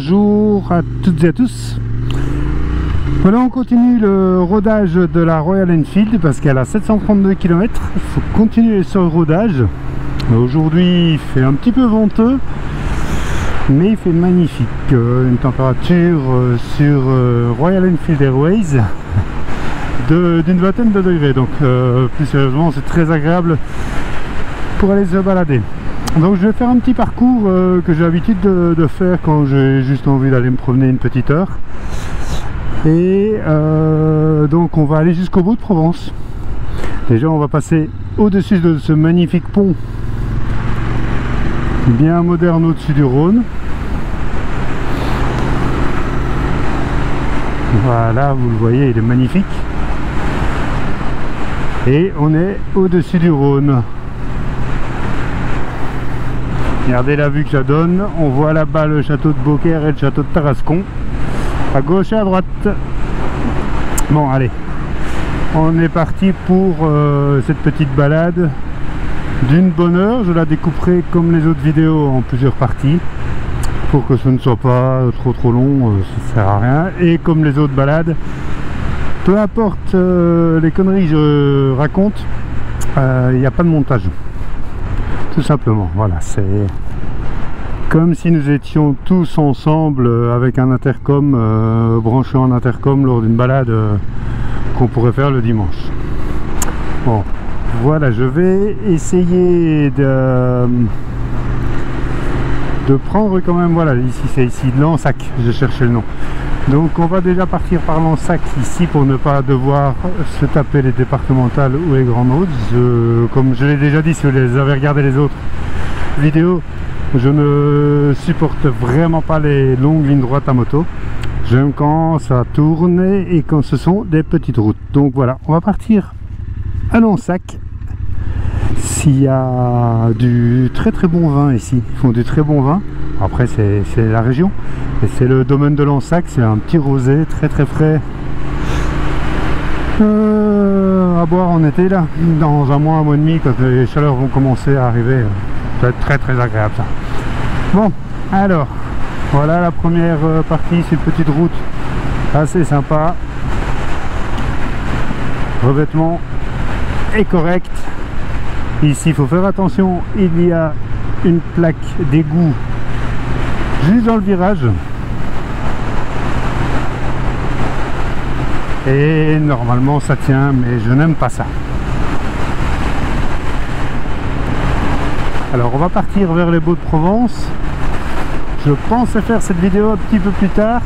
bonjour à toutes et à tous. Voilà, on continue le rodage de la Royal Enfield parce qu'elle a 732 km. Il faut continuer sur le rodage. Aujourd'hui il fait un petit peu venteux, mais il fait magnifique. Une température sur Royal Enfield Airways d'une vingtaine de degrés. Donc plus sérieusement, c'est très agréable pour aller se balader. Donc je vais faire un petit parcours que j'ai l'habitude de faire quand j'ai juste envie d'aller me promener une petite heure. Et donc on va aller jusqu'au bout de Provence. Déjà on va passer au-dessus de ce magnifique pont bien moderne au-dessus du Rhône. Voilà, vous le voyez, il est magnifique. Et on est au-dessus du Rhône. Regardez la vue que ça donne. On voit là-bas le château de Beaucaire et le château de Tarascon, à gauche et à droite. Bon, allez, on est parti pour cette petite balade d'une bonne heure. Je la découperai comme les autres vidéos en plusieurs parties pour que ce ne soit pas trop long, ça sert à rien. Et comme les autres balades, peu importe les conneries que je raconte, il n'y a pas de montage. Tout simplement, voilà, c'est comme si nous étions tous ensemble avec un intercom, branché en intercom lors d'une balade qu'on pourrait faire le dimanche. Bon, voilà, je vais essayer de prendre quand même, voilà, ici c'est ici Lansac, je cherchais le nom. Donc on va déjà partir par Lansac ici pour ne pas devoir se taper les départementales ou les grandes routes. Comme je l'ai déjà dit, si vous les avez regardé les autres vidéos, je ne supporte vraiment pas les longues lignes droites à moto. J'aime quand ça tourne et quand ce sont des petites routes. Donc voilà, on va partir à Lansac. S'il y a du très bon vin ici, ils font du très bon vin. Après c'est la région et c'est le domaine de Lansac, c'est un petit rosé très frais à boire en été là, dans un mois et demi quand les chaleurs vont commencer à arriver. Ça va être très agréable ça. Bon, alors voilà la première partie, c'est une petite route assez sympa. Revêtement est correct. Ici il faut faire attention, il y a une plaque d'égout juste dans le virage et normalement ça tient, mais je n'aime pas ça. Alors on va partir vers les Baux-de-Provence. Je pensais faire cette vidéo un petit peu plus tard,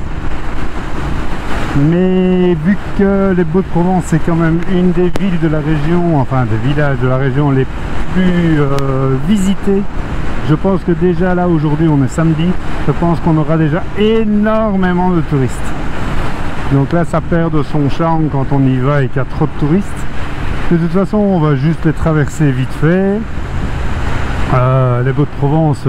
mais vu que les Baux-de-Provence c'est quand même une des villes de la région, enfin des villages de la région les plus visités, je pense que déjà là aujourd'hui on est samedi, je pense qu'on aura déjà énormément de touristes. Donc là ça perd de son charme quand on y va et qu'il y a trop de touristes. De toute façon on va juste les traverser vite fait. Les Baux-de-Provence,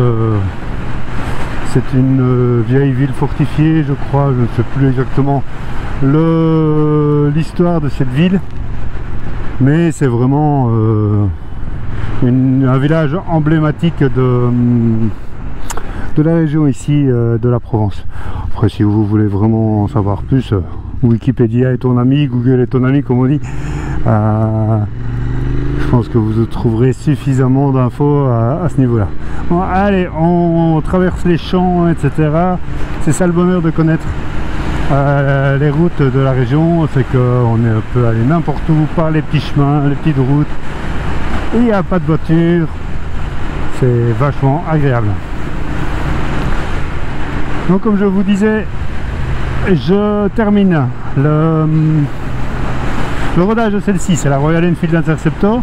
c'est une vieille ville fortifiée, je crois, je ne sais plus exactement l'histoire de cette ville, mais c'est vraiment un village emblématique de la région ici de la Provence. Après si vous voulez vraiment en savoir plus, Wikipédia est ton ami, Google est ton ami comme on dit. Je pense que vous trouverez suffisamment d'infos à ce niveau là. Bon, allez, on traverse les champs, etc. C'est ça le bonheur de connaître les routes de la région, c'est qu'on peut aller n'importe où par les petits chemins, les petites routes. Il n'y a pas de voiture, c'est vachement agréable. Donc comme je vous disais, je termine le rodage de celle-ci, c'est la Royal Enfield Interceptor.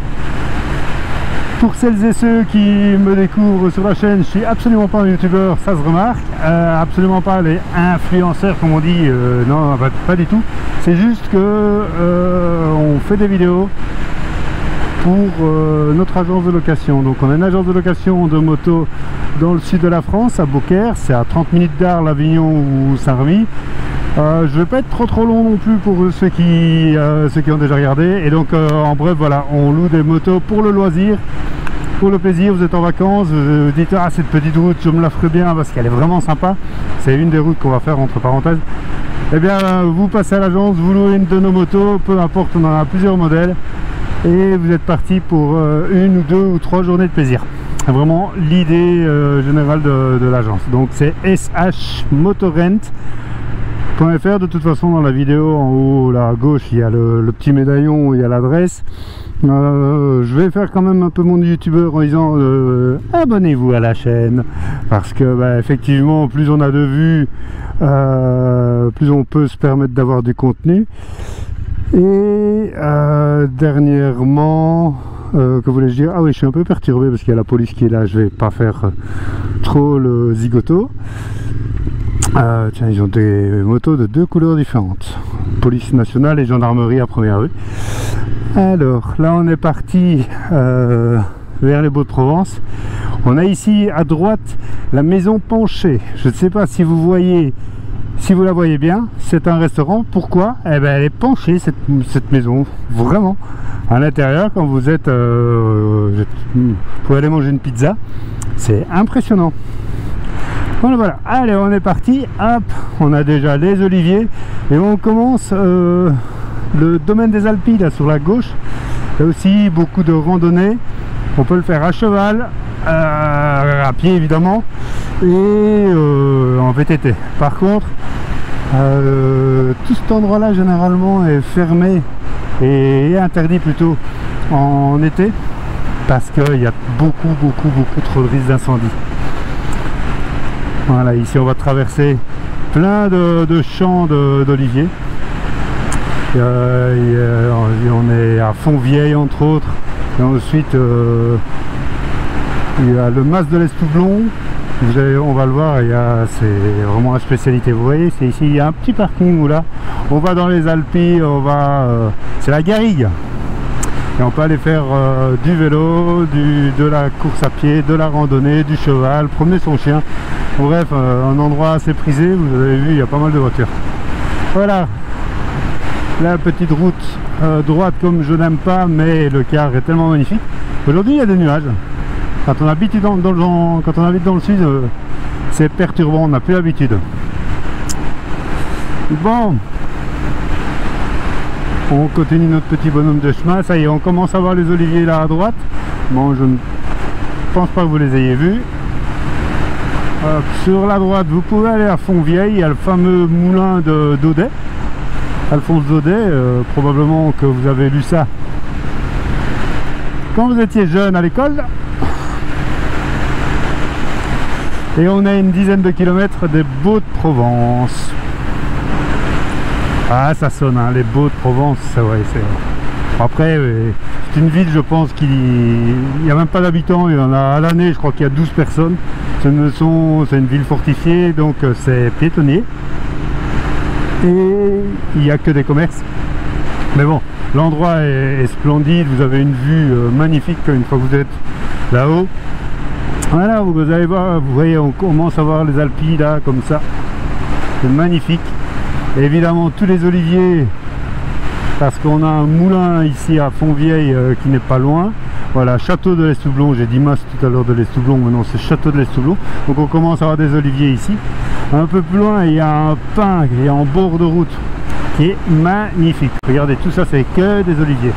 Pour celles et ceux qui me découvrent sur la chaîne, je suis absolument pas un youtubeur, ça se remarque, absolument pas les influenceurs comme on dit, non pas du tout. C'est juste que on fait des vidéos pour notre agence de location. Donc on a une agence de location de moto dans le sud de la France, à Beaucaire, c'est à 30 minutes d'Arles, Avignon ou Saint-Remy. Je vais pas être trop long non plus pour ceux qui ont déjà regardé. Et donc en bref, voilà, on loue des motos pour le loisir pour le plaisir, vous êtes en vacances, vous dites ah cette petite route je me la ferai bien parce qu'elle est vraiment sympa, c'est une des routes qu'on va faire entre parenthèses, et bien vous passez à l'agence, vous louez une de nos motos, peu importe, on en a plusieurs modèles, et vous êtes parti pour une ou deux ou trois journées de plaisir. C'est vraiment l'idée générale de l'agence. Donc c'est shmotorrent.fr. De toute façon, dans la vidéo en haut là à gauche il y a le petit médaillon où il y a l'adresse. Je vais faire quand même un peu mon youtubeur en disant abonnez-vous à la chaîne, parce que bah, effectivement plus on a de vues, plus on peut se permettre d'avoir du contenu. Et dernièrement, que voulais-je dire, ah oui, je suis un peu perturbé parce qu'il y a la police qui est là, je vais pas faire trop le zigoto. Tiens, ils ont des motos de deux couleurs différentes, police nationale et gendarmerie à première vue. Alors là on est parti vers les Baux-de-Provence. On a ici à droite la maison penchée. Je ne sais pas si vous voyez, si vous la voyez bien, c'est un restaurant. Pourquoi? Eh ben elle est penchée cette maison, vraiment. À l'intérieur, quand vous êtes vous pouvez aller manger une pizza, c'est impressionnant. Voilà, allez on est parti, hop, on a déjà les oliviers et on commence le domaine des Alpilles là sur la gauche. Il y a aussi beaucoup de randonnées, on peut le faire à cheval, à pied évidemment, et en VTT. Par contre, tout cet endroit là généralement est fermé et interdit plutôt en été, parce qu'il y a beaucoup trop de risques d'incendie. Voilà, ici on va traverser plein de champs d'oliviers. On est à Fontvieille entre autres, et ensuite il y a le mas de l'Estoublon. On va le voir, c'est vraiment la spécialité. Vous voyez, c'est ici, il y a un petit parking où là on va dans les Alpilles, c'est la garrigue. Et on peut aller faire du vélo, de la course à pied, de la randonnée, du cheval, promener son chien. Bref, un endroit assez prisé, vous avez vu, il y a pas mal de voitures. Voilà, la petite route droite comme je n'aime pas, mais le car est tellement magnifique. Aujourd'hui il y a des nuages. Quand on habite dans le sud, c'est perturbant, on n'a plus l'habitude. Bon, on continue notre petit bonhomme de chemin. Ça y est, on commence à voir les oliviers là à droite. Bon, je ne pense pas que vous les ayez vus. Sur la droite, vous pouvez aller à Fontvieille, il y a le fameux moulin d'Audet, Alphonse Daudet, probablement que vous avez lu ça quand vous étiez jeune à l'école. Et on a une dizaine de kilomètres des Baux-de-Provence. Ah, ça sonne, hein, les Baux-de-Provence, c'est vrai. Après, c'est une ville, je pense qu'il n'y a même pas d'habitants, il y en a à l'année, je crois qu'il y a 12 personnes. C'est une ville fortifiée, donc c'est piétonnier. Et il n'y a que des commerces. Mais bon, l'endroit est splendide, vous avez une vue magnifique une fois que vous êtes là-haut. Voilà, vous allez voir, vous voyez, on commence à voir les Alpilles là, comme ça. C'est magnifique. Et évidemment, tous les oliviers, parce qu'on a un moulin ici à Fontvieille qui n'est pas loin. Voilà, château de l'Estoublon, j'ai dit Mas tout à l'heure de l'Estoublon, mais non, c'est château de l'Estoublon. Donc on commence à avoir des oliviers ici. Un peu plus loin, il y a un pin qui est en bord de route, qui est magnifique. Regardez, tout ça, c'est que des oliviers.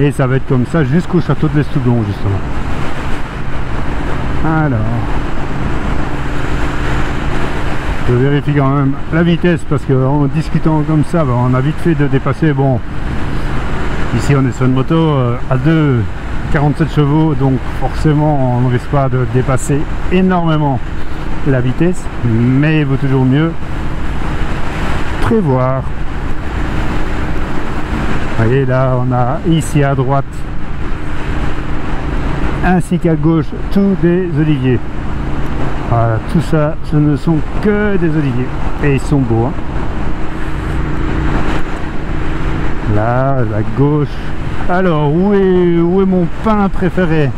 Et ça va être comme ça jusqu'au château de l'Estoublon, justement. Alors, je vérifie quand même la vitesse, parce qu'en discutant comme ça, on a vite fait de dépasser. Bon, ici on est sur une moto à 47 chevaux, donc forcément on ne risque pas de dépasser énormément la vitesse, mais il vaut toujours mieux prévoir. Vous voyez, là on a ici à droite ainsi qu'à gauche tous des oliviers. Voilà, tout ça, ce ne sont que des oliviers et ils sont beaux, hein. Là, à gauche. Alors, où est mon pin préféré?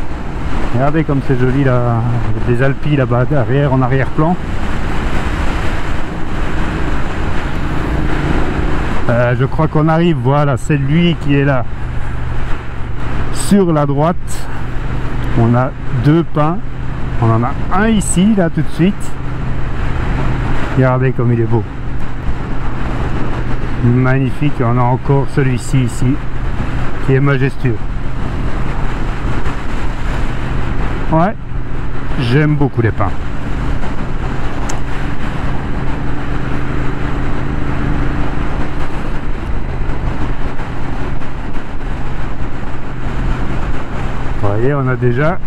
Regardez comme c'est joli là, des Alpilles là-bas derrière, en arrière-plan. Je crois qu'on arrive, voilà, c'est lui qui est là sur la droite. On a 2 pins. On en a un ici, là, tout de suite. Regardez comme il est beau. Magnifique. On a encore celui-ci ici, qui est majestueux. Ouais, j'aime beaucoup les pins. Vous voyez, on a déjà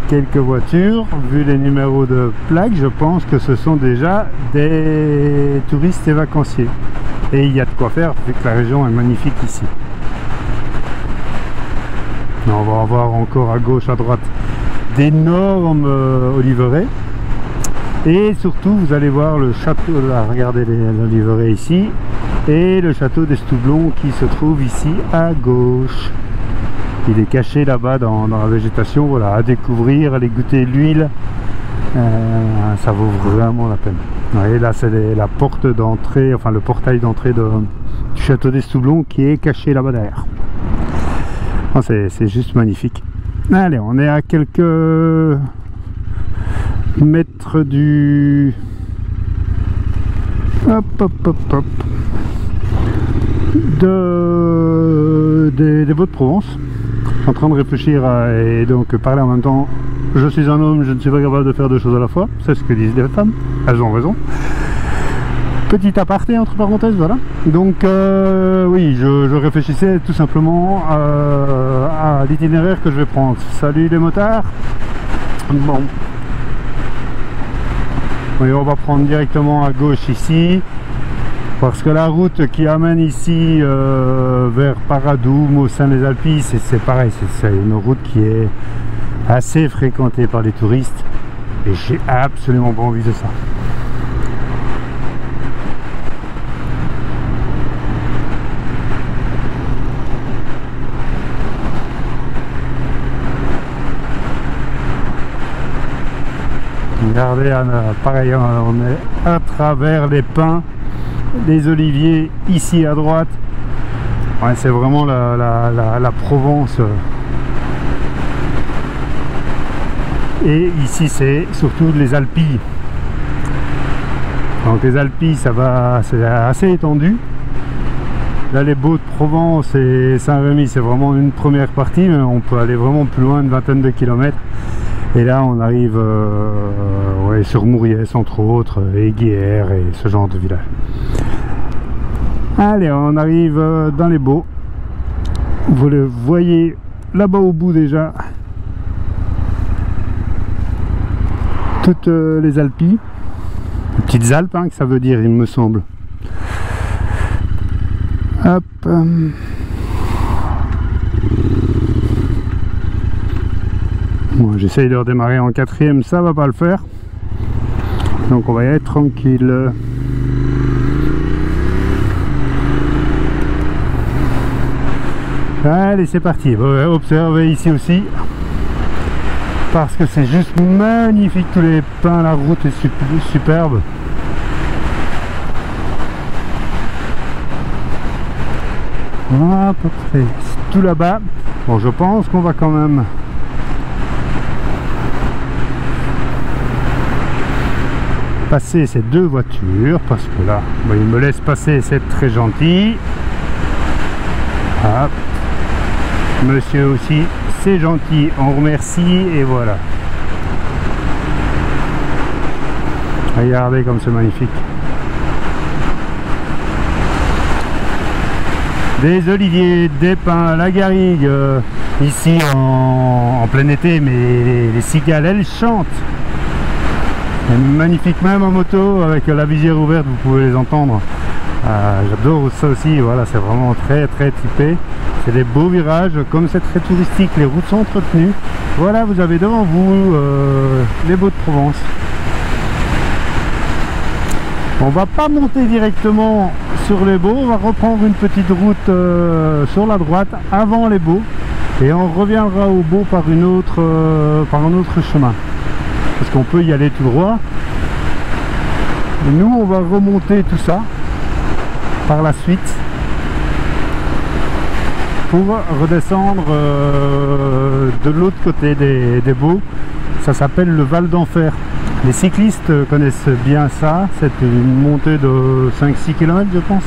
quelques voitures. Vu les numéros de plaques, je pense que ce sont déjà des touristes et vacanciers. Et il y a de quoi faire vu que la région est magnifique ici. On va avoir encore à gauche, à droite d'énormes oliveraies. Et surtout, vous allez voir le château, là, regardez les oliveraies ici. Et le château d'Estoublon qui se trouve ici à gauche. Il est caché là-bas dans la végétation. Voilà, à découvrir, aller goûter l'huile. Ça vaut vraiment la peine. Vous voyez, là, c'est la porte d'entrée, enfin le portail d'entrée du château d'Estoublon qui est caché là-bas derrière. C'est juste magnifique. Allez, on est à quelques mètres du... Hop, hop, hop, hop. Des Baux-de-Provence. Je suis en train de réfléchir et donc parler en même temps. Je suis un homme, je ne suis pas capable de faire 2 choses à la fois. C'est ce que disent les femmes. Elles ont raison. Petit aparté entre parenthèses, voilà. Donc oui, je réfléchissais tout simplement à l'itinéraire que je vais prendre. Salut les motards. Bon. Oui, on va prendre directement à gauche ici. Parce que la route qui amène ici vers Paradoum, au sein des Alpilles, c'est pareil. C'est une route qui est assez fréquentée par les touristes. Et j'ai absolument pas envie de ça. Regardez, pareil, on est à travers les pins, les oliviers ici à droite. Ouais, c'est vraiment la Provence. Et ici c'est surtout les Alpilles. Donc les Alpilles, ça va, c'est assez étendu. Là les Baux-de-Provence et Saint-Rémy, c'est vraiment une première partie, mais on peut aller vraiment plus loin, une vingtaine de kilomètres. Et là on arrive ouais, sur Mouriès entre autres, et Guiers et ce genre de village. Allez, on arrive dans les Baux. Vous le voyez là-bas au bout déjà. Toutes les Alpilles. Les petites Alpes, hein, que ça veut dire, il me semble. Hop. Bon, j'essaye de redémarrer en 4e, ça va pas le faire. Donc on va y être tranquille. Allez, c'est parti. Observez ici aussi. Parce que c'est juste magnifique, tous les pins, la route est superbe. À peu près, c'est tout là-bas. Bon, je pense qu'on va quand même passer ces 2 voitures, parce que là, bon, il me laisse passer, c'est très gentil. Hop. Monsieur aussi, c'est gentil, on remercie, et voilà. Regardez comme c'est magnifique. Des oliviers, des pins, la garrigue, ici en plein été, mais les cigales, elles chantent. C'est magnifique, même en moto, avec la visière ouverte, vous pouvez les entendre. J'adore ça aussi, voilà, c'est vraiment très typé. C'est des beaux virages, comme c'est très touristique, les routes sont entretenues. Voilà, vous avez devant vous les Baux-de-Provence. On va pas monter directement sur les Baux, on va reprendre une petite route sur la droite avant les Baux et on reviendra au Baux par un autre chemin. Parce qu'on peut y aller tout droit. Et nous, on va remonter tout ça par la suite. pour redescendre de l'autre côté des Baux. Ça s'appelle le Val d'Enfer. Les cyclistes connaissent bien ça. C'est une montée de 5-6 km je pense.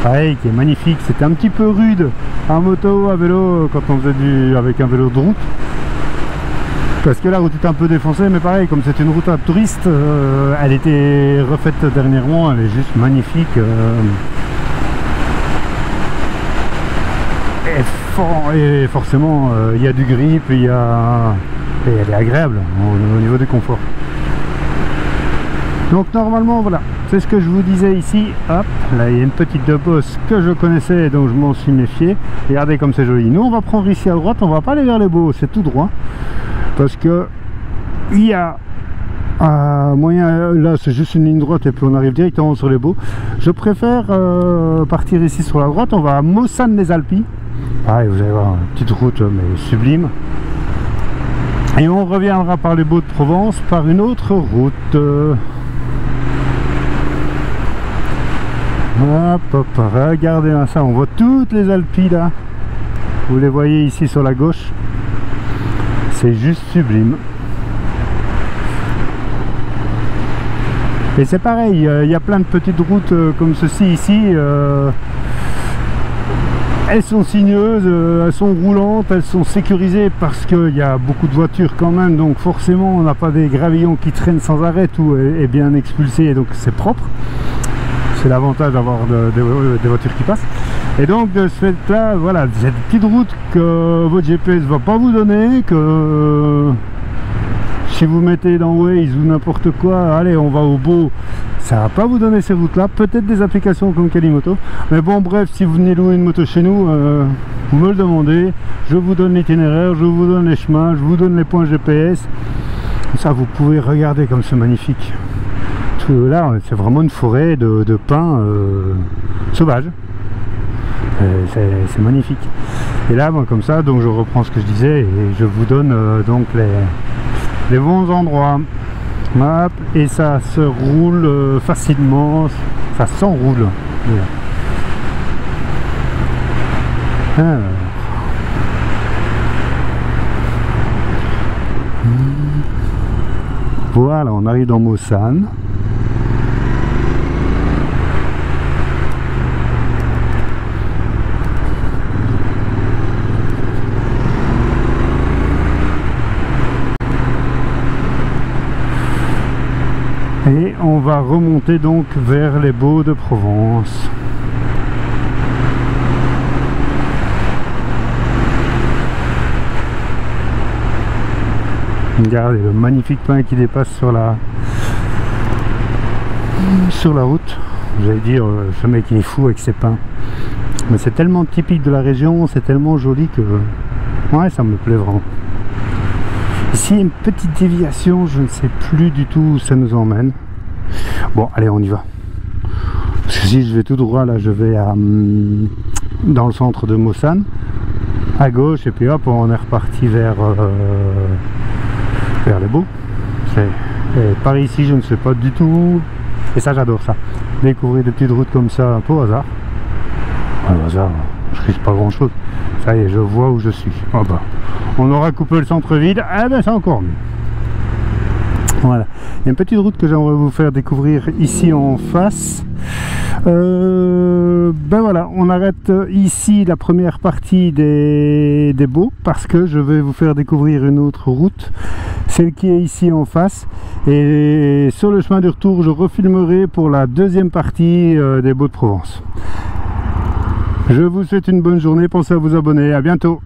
Pareil, qui est magnifique. C'était un petit peu rude à moto, à vélo, quand on faisait avec un vélo de route. Parce que la route était un peu défoncée, mais pareil, comme c'est une route à touristes, elle était refaite dernièrement, elle est juste magnifique. Et forcément, il y a du grip, et elle est agréable au niveau du confort. Donc normalement, voilà, c'est ce que je vous disais ici. Hop, là il y a une petite bosse que je connaissais, donc je m'en suis méfié. Regardez comme c'est joli. Nous on va prendre ici à droite, on va pas aller vers les Baux, c'est tout droit. Parce que il y a moyen, là c'est juste une ligne droite et puis on arrive directement sur les Baux. Je préfère partir ici sur la droite, on va à Mossane-les-Alpilles. Ah, et vous allez voir, une petite route mais sublime. Et on reviendra par les Baux de Provence par une autre route. Hop, hop, regardez ça, on voit toutes les Alpilles là. Vous les voyez ici sur la gauche. C'est juste sublime. Et c'est pareil, il y a plein de petites routes comme ceci ici. Elles sont sinueuses, elles sont roulantes, elles sont sécurisées parce qu'il y a beaucoup de voitures quand même. Donc forcément on n'a pas des gravillons qui traînent sans arrêt, tout est bien expulsé et donc c'est propre. C'est l'avantage d'avoir des voitures qui passent. Et donc de ce fait là, voilà, cette petite route que votre GPS va pas vous donner, que si vous mettez dans Waze ou n'importe quoi, allez on va au Baux, ça va pas vous donner ces routes là. Peut-être des applications comme Calimoto, mais bon bref, si vous venez louer une moto chez nous, vous me le demandez, je vous donne l'itinéraire, je vous donne les chemins, je vous donne les points GPS. Ça vous pouvez regarder comme c'est magnifique. Tout là c'est vraiment une forêt de pins sauvages. C'est magnifique. Et là bon, comme ça, donc je reprends ce que je disais et je vous donne donc les bons endroits. Hop, et ça se roule facilement, ça s'enroule. Alors. Voilà, on arrive dans Mossane. Et on va remonter donc vers les Baux de Provence. Regardez le magnifique pin qui dépasse sur la route. J'allais dire, ce mec il est fou avec ses pins. Mais c'est tellement typique de la région, c'est tellement joli que ouais, ça me plaît vraiment. Ici une petite déviation, je ne sais plus du tout où ça nous emmène. Bon allez, on y va. Parce que si je vais tout droit là, je vais dans le centre de Mossane à gauche et puis hop on est reparti vers les Baux. Par ici je ne sais pas du tout, et ça j'adore ça, découvrir des petites routes comme ça un peu au hasard. Au hasard, je risque pas grand chose. Ça y est, je vois où je suis. Oh bah, on aura coupé le centre-ville, eh ben c'est encore mieux. Voilà, il y a une petite route que j'aimerais vous faire découvrir ici en face. Ben voilà, on arrête ici la première partie des Baux parce que je vais vous faire découvrir une autre route, celle qui est ici en face, et sur le chemin du retour je refilmerai pour la deuxième partie des Baux de Provence. Je vous souhaite une bonne journée, pensez à vous abonner, à bientôt.